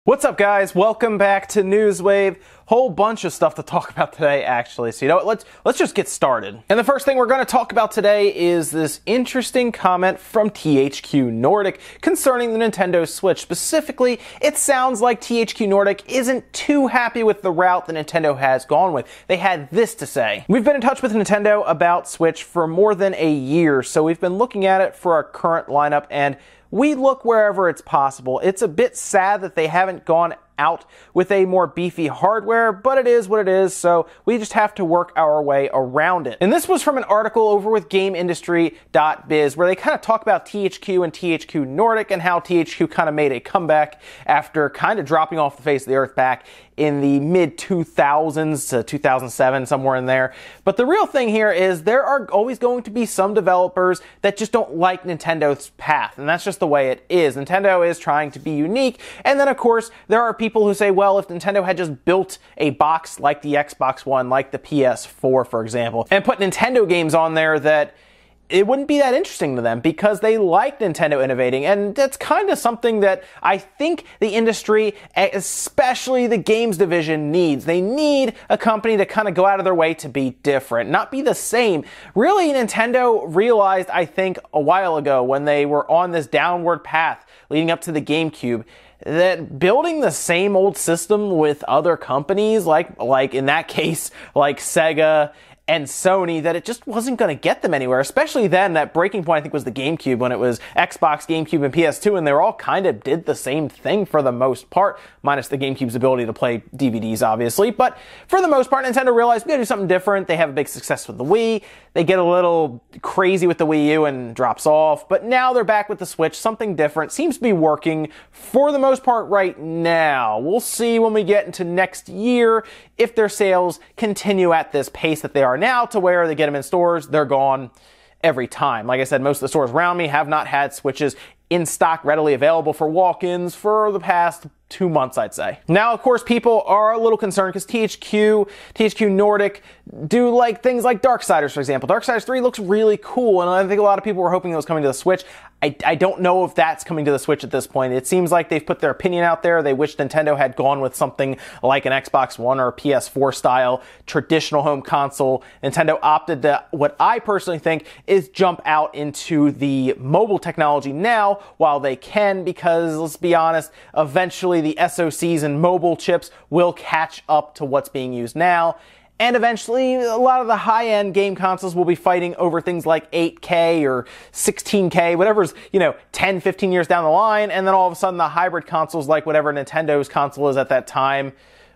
What's up, guys? Welcome back to Newswave. Whole bunch of stuff to talk about today, actually. So you know what? Let's just get started. And the first thing we're going to talk about today is this interesting comment from THQ Nordic concerning the Nintendo Switch. Specifically, it sounds like THQ Nordic isn't too happy with the route that Nintendo has gone with. They had this to say: "We've been in touch with Nintendo about Switch for more than a year, so we've been looking at it for our current lineup, and we look wherever it's possible. It's a bit sad that they haven't gone out with a more beefy hardware, but it is what it is, so we just have to work our way around it." And this was from an article over with GameIndustry.biz, where they kind of talk about THQ and THQ Nordic and how THQ kind of made a comeback after kind of dropping off the face of the earth back in the mid-2000s to 2007, somewhere in there. But the real thing here is there are always going to be some developers that just don't like Nintendo's path, and that's just the way it is. Nintendo is trying to be unique, and then of course there are people who say, well, if Nintendo had just built a box like the Xbox One, like the PS4, for example, and put Nintendo games on there, that it wouldn't be that interesting to them because they like Nintendo innovating. And that's kind of something that I think the industry, especially the games division, needs. They need a company to kind of go out of their way to be different, not be the same. Really, Nintendo realized, I think, a while ago when they were on this downward path leading up to the GameCube, that building the same old system with other companies, like in that case, like Sega and Sony, that it just wasn't going to get them anywhere. Especially then, that breaking point, I think, was the GameCube, when it was Xbox, GameCube, and PS2, and they all kind of did the same thing for the most part, minus the GameCube's ability to play DVDs, obviously. But for the most part, Nintendo realized we gotta do something different. They have a big success with the Wii. They get a little crazy with the Wii U and drops off. But now they're back with the Switch, something different. Seems to be working for the most part right now. We'll see when we get into next year if their sales continue at this pace that they are now, to where they get them in stores, they're gone every time. Like I said, most of the stores around me have not had Switches in stock readily available for walk-ins for the past 2 months, I'd say. Now, of course, people are a little concerned because THQ Nordic do like things like Darksiders, for example. Darksiders 3 looks really cool, and I think a lot of people were hoping it was coming to the Switch. I don't know if that's coming to the Switch at this point. It seems like they've put their opinion out there. They wish Nintendo had gone with something like an Xbox One or a PS4 style traditional home console. Nintendo opted to, what I personally think, is jump out into the mobile technology now while they can, because let's be honest, eventually the SoCs and mobile chips will catch up to what's being used now. And eventually, a lot of the high-end game consoles will be fighting over things like 8K or 16K, whatever's, 10, 15 years down the line. And then all of a sudden, the hybrid consoles, like whatever Nintendo's console is at that time,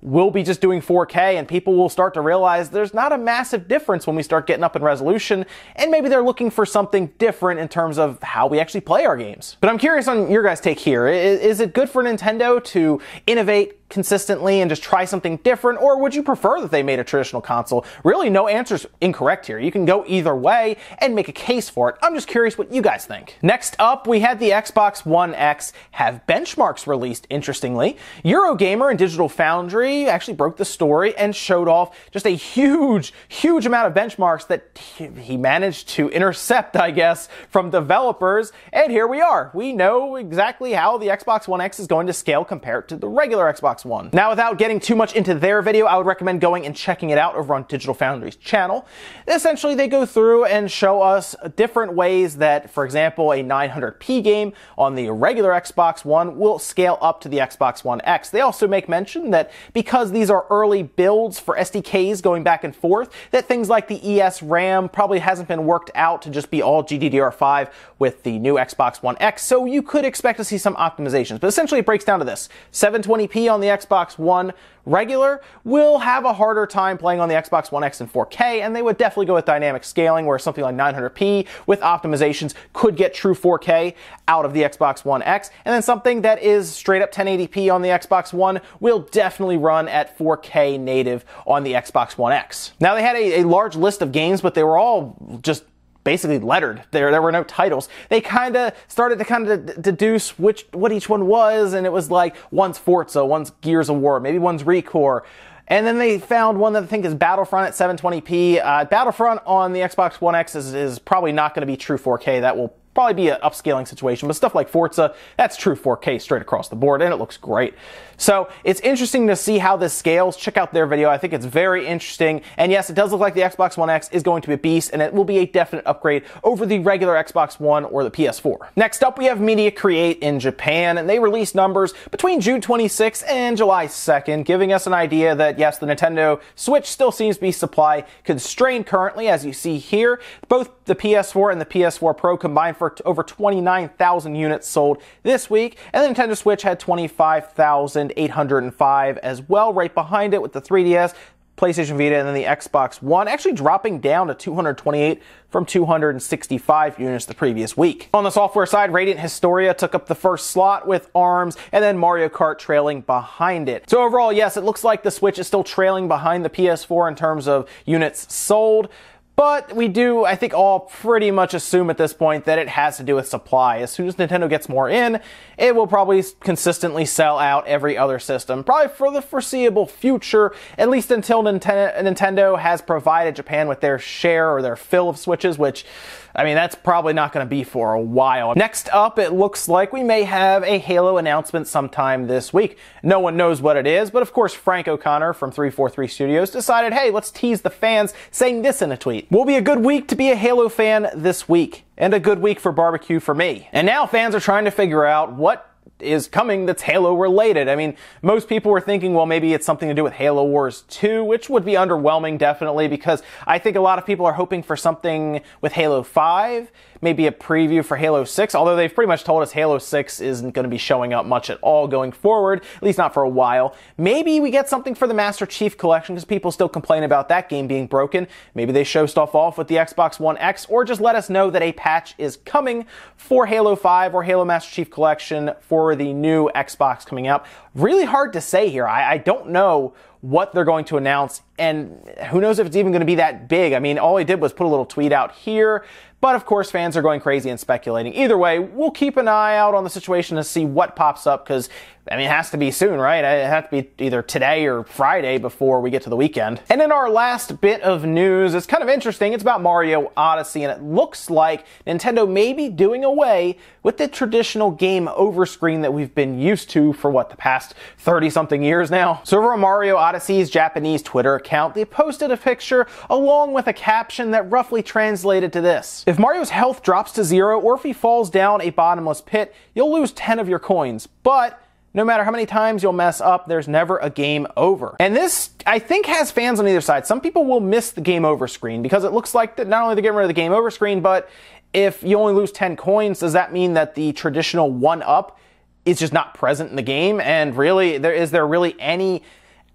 will be just doing 4K, and people will start to realize there's not a massive difference when we start getting up in resolution, and maybe they're looking for something different in terms of how we actually play our games. But I'm curious on your guys' take here. Is it good for Nintendo to innovate consistently and just try something different, or would you prefer that they made a traditional console? Really, no answer's incorrect here. You can go either way and make a case for it. I'm just curious what you guys think. Next up, we had the Xbox One X have benchmarks released, interestingly. Eurogamer and Digital Foundry actually broke the story and showed off just a huge amount of benchmarks that he managed to intercept, I guess, from developers. And here we are. We know exactly how the Xbox One X is going to scale compared to the regular Xbox One. Now, without getting too much into their video, I would recommend going and checking it out over on Digital Foundry's channel. Essentially, they go through and show us different ways that, for example, a 900p game on the regular Xbox One will scale up to the Xbox One X. They also make mention that because these are early builds for SDKs going back and forth, that things like the ES RAM probably hasn't been worked out to just be all GDDR5 with the new Xbox One X, so you could expect to see some optimizations. But essentially, it breaks down to this: 720p on the Xbox One regular will have a harder time playing on the Xbox One X in 4K, and they would definitely go with dynamic scaling, where something like 900p with optimizations could get true 4K out of the Xbox One X, and then something that is straight up 1080p on the Xbox One will definitely run at 4K native on the Xbox One X. Now, they had a large list of games, but they were all just basically lettered. There were no titles. They kind of started to deduce what each one was, and it was like one's Forza, one's Gears of War, maybe one's Recore. And then they found one that I think is Battlefront at 720p. Battlefront on the Xbox One X is probably not going to be true 4K. That will probably be an upscaling situation, but stuff like Forza, that's true 4K straight across the board, and it looks great. So it's interesting to see how this scales. Check out their video. I think it's very interesting. And yes, it does look like the Xbox One X is going to be a beast, and it will be a definite upgrade over the regular Xbox One or the PS4. Next up, we have Media Create in Japan, and they released numbers between June 26th and July 2nd, giving us an idea that yes, the Nintendo Switch still seems to be supply constrained currently, as you see here. Both the PS4 and the PS4 Pro combined for over 29,000 units sold this week, and the Nintendo Switch had 25,805 as well, right behind it with the 3DS, PlayStation Vita, and then the Xbox One, actually dropping down to 228 from 265 units the previous week. On the software side, Radiant Historia took up the first slot with ARMS, and then Mario Kart trailing behind it. So overall, yes, it looks like the Switch is still trailing behind the PS4 in terms of units sold. But we do, I think, all pretty much assume at this point that it has to do with supply. As soon as Nintendo gets more in, it will probably consistently sell out every other system, probably for the foreseeable future, at least until Nintendo has provided Japan with their share or their fill of Switches, which, I mean, that's probably not going to be for a while. Next up, it looks like we may have a Halo announcement sometime this week. No one knows what it is, but of course, Frank O'Connor from 343 Studios decided, hey, let's tease the fans, saying this in a tweet. Will be a good week to be a Halo fan this week, and a good week for barbecue for me. And now fans are trying to figure out what is coming that's Halo related. I mean, most people were thinking, well, maybe it's something to do with Halo Wars 2, which would be underwhelming, definitely, because I think a lot of people are hoping for something with Halo 5, maybe a preview for Halo 6, although they've pretty much told us Halo 6 isn't going to be showing up much at all going forward, at least not for a while. Maybe we get something for the Master Chief Collection, because people still complain about that game being broken. Maybe they show stuff off with the Xbox One X, or just let us know that a patch is coming for Halo 5 or Halo Master Chief Collection for the new Xbox coming out. Really hard to say here. I don't know what they're going to announce, and who knows if it's even going to be that big. I mean, all he did was put a little tweet out here, but of course fans are going crazy and speculating. Either way, we'll keep an eye out on the situation to see what pops up, because I mean, it has to be soon, right? It has to be either today or Friday before we get to the weekend. And in our last bit of news, it's kind of interesting. It's about Mario Odyssey, and it looks like Nintendo may be doing away with the traditional game over screen that we've been used to for, what, the past 30-something years now? So over on Mario Odyssey's Japanese Twitter account, they posted a picture along with a caption that roughly translated to this: if Mario's health drops to 0, or if he falls down a bottomless pit, you'll lose 10 of your coins. But no matter how many times you'll mess up, there's never a game over. And this, I think, has fans on either side. Some people will miss the game over screen, because it looks like that not only they're getting rid of the game over screen, but if you only lose 10 coins, does that mean that the traditional 1-up is just not present in the game? And really, is there really any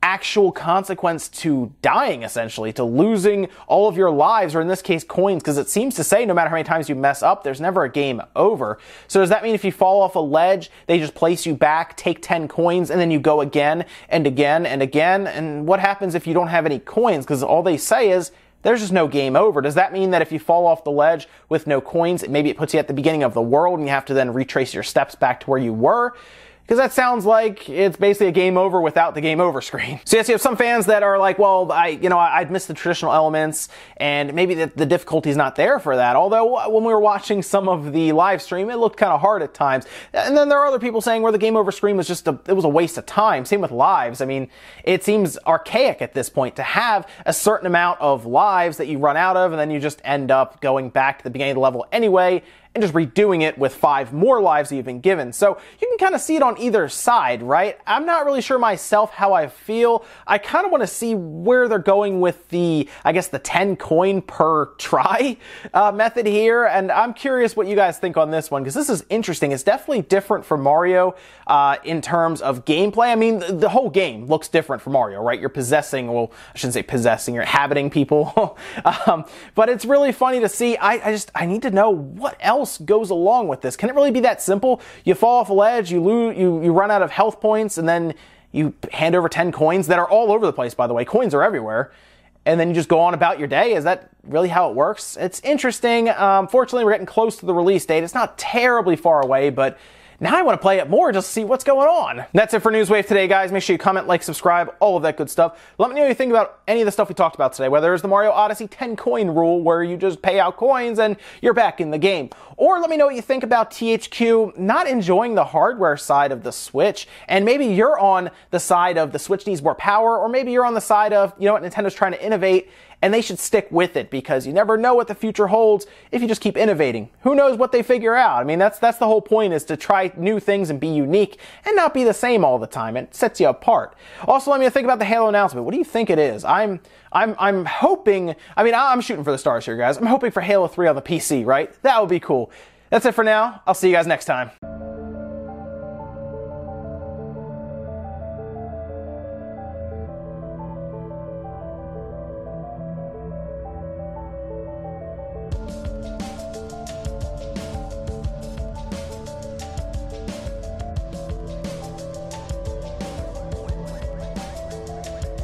actual consequence to dying, essentially, to losing all of your lives, or in this case coins, because it seems to say no matter how many times you mess up, there's never a game over. So does that mean if you fall off a ledge, they just place you back, take 10 coins, and then you go again and again and again? And what happens if you don't have any coins? Because all they say is there's just no game over. Does that mean that if you fall off the ledge with no coins, maybe it puts you at the beginning of the world and you have to then retrace your steps back to where you were? Because that sounds like it's basically a game over without the game over screen. So yes, you have some fans that are like, well, I'd missed the traditional elements, and maybe the difficulty's not there for that. Although when we were watching some of the live stream, it looked kind of hard at times. And then there are other people saying where the game over screen was just it was a waste of time. Same with lives. I mean, it seems archaic at this point to have a certain amount of lives that you run out of, and then you just end up going back to the beginning of the level anyway, and just redoing it with 5 more lives that you've been given. So you can kind of see it on either side, right? I'm not really sure myself how I feel. I kind of want to see where they're going with the, I guess, the 10 coin per try method here, and I'm curious what you guys think on this one, because this is interesting. It's definitely different from Mario in terms of gameplay. I mean, the whole game looks different from Mario, right? You're possessing, well, I shouldn't say possessing, you're inhabiting people. But it's really funny to see. I need to know what else goes along with this. Can it really be that simple? You fall off a ledge, you lose, you run out of health points, and then you hand over 10 coins that are all over the place, by the way. Coins are everywhere. And then you just go on about your day. Is that really how it works? It's interesting. Fortunately, we're getting close to the release date. It's not terribly far away, but Now I want to play it more just to see what's going on. That's it for Newswave today, guys. Make sure you comment, like, subscribe, all of that good stuff. Let me know what you think about any of the stuff we talked about today, whether it's the Mario Odyssey 10 coin rule where you just pay out coins and you're back in the game. Or let me know what you think about THQ not enjoying the hardware side of the Switch, and maybe you're on the side of the Switch needs more power, or maybe you're on the side of, you know what, Nintendo's trying to innovate and they should stick with it because you never know what the future holds if you just keep innovating. Who knows what they figure out? I mean, that's the whole point, is to try new things and be unique and not be the same all the time. It sets you apart. Also, let me think about the Halo announcement. What do you think it is? I'm hoping, I mean, I'm shooting for the stars here, guys. I'm hoping for Halo 3 on the PC, right? That would be cool. That's it for now. I'll see you guys next time.